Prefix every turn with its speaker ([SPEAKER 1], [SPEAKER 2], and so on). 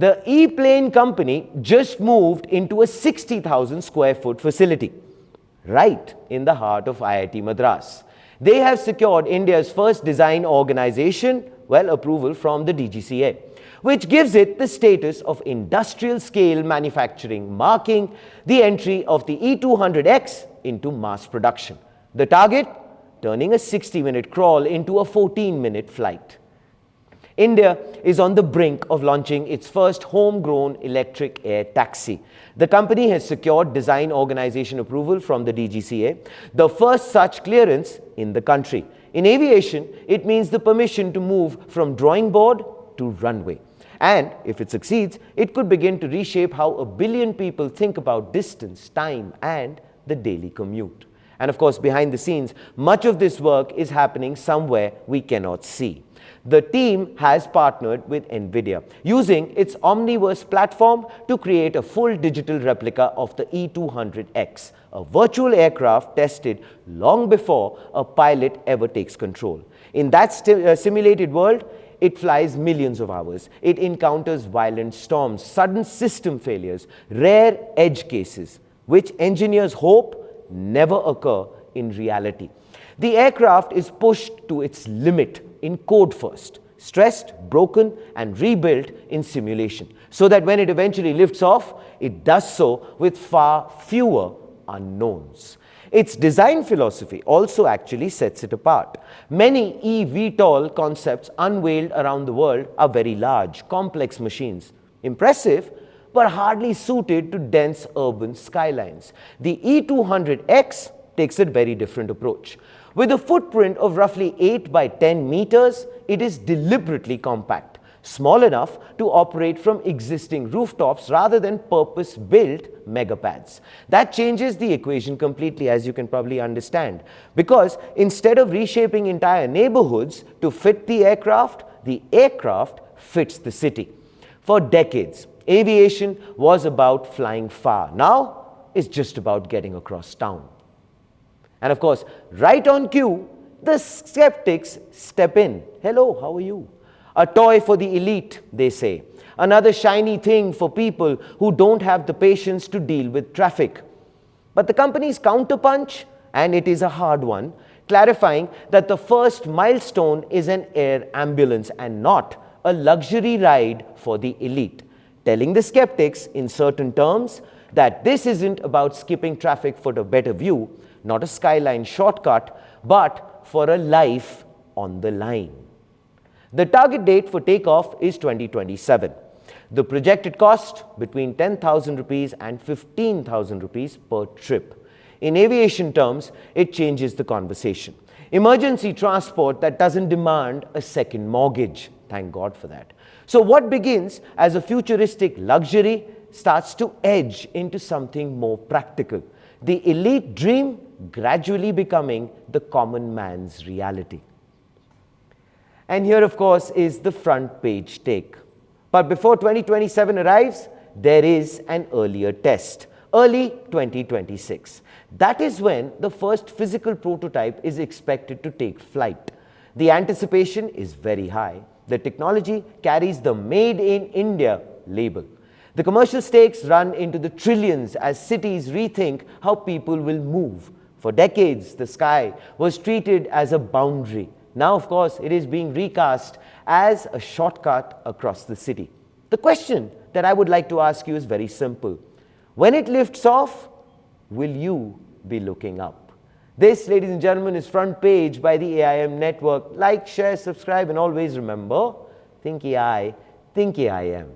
[SPEAKER 1] The ePlane company just moved into a 60,000 square foot facility right in the heart of IIT Madras. They have secured India's first design organization, approval from the DGCA, which gives it the status of industrial scale manufacturing, marking the entry of the e200x into mass production. The target? Turning a 60-minute crawl into a 14-minute flight. India is on the brink of launching its first homegrown electric air taxi. The company has secured design organization approval from the DGCA, the first such clearance in the country. In aviation, it means the permission to move from drawing board to runway. And if it succeeds, it could begin to reshape how a billion people think about distance, time, and the daily commute. And of course, behind the scenes, much of this work is happening somewhere we cannot see. The team has partnered with NVIDIA using its Omniverse platform to create a full digital replica of the e200x, a virtual aircraft tested long before a pilot ever takes control. In that simulated world, it flies millions of hours. It encounters violent storms, sudden system failures, rare edge cases, which engineers hope never occur in reality. The aircraft is pushed to its limit in code first, stressed, broken, and rebuilt in simulation, so that when it eventually lifts off, it does so with far fewer unknowns. Its design philosophy also actually sets it apart. Many eVTOL concepts unveiled around the world are very large, complex machines. Impressive, but hardly suited to dense urban skylines. The e200x takes a very different approach. With a footprint of roughly 8 by 10 meters, it is deliberately compact, small enough to operate from existing rooftops rather than purpose-built megapads. That changes the equation completely, as you can probably understand, because instead of reshaping entire neighborhoods to fit the aircraft fits the city. For decades, aviation was about flying far. Now, it's just about getting across town. And of course, right on cue, the skeptics step in. Hello, how are you? A toy for the elite, they say. Another shiny thing for people who don't have the patience to deal with traffic. But the company's counterpunch, and it is a hard one, clarifying that the first milestone is an air ambulance and not a luxury ride for the elite, telling the skeptics in certain terms that this isn't about skipping traffic for a better view, not a skyline shortcut, but for a life on the line. The target date for takeoff is 2027. The projected cost between 10,000 rupees and 15,000 rupees per trip. In aviation terms, it changes the conversation. Emergency transport that doesn't demand a second mortgage. Thank God for that. So what begins as a futuristic luxury starts to edge into something more practical. The elite dream gradually becoming the common man's reality. And here, of course, is the front page take. But before 2027 arrives, there is an earlier test, early 2026. That is when the first physical prototype is expected to take flight. The anticipation is very high. The technology carries the Made in India label. The commercial stakes run into the trillions as cities rethink how people will move. For decades, the sky was treated as a boundary. Now, of course, it is being recast as a shortcut across the city. The question that I would like to ask you is very simple. When it lifts off, will you be looking up? This, ladies and gentlemen, is Front Page by the AIM Network. Like, share, subscribe, and always remember, think AI, think AIM.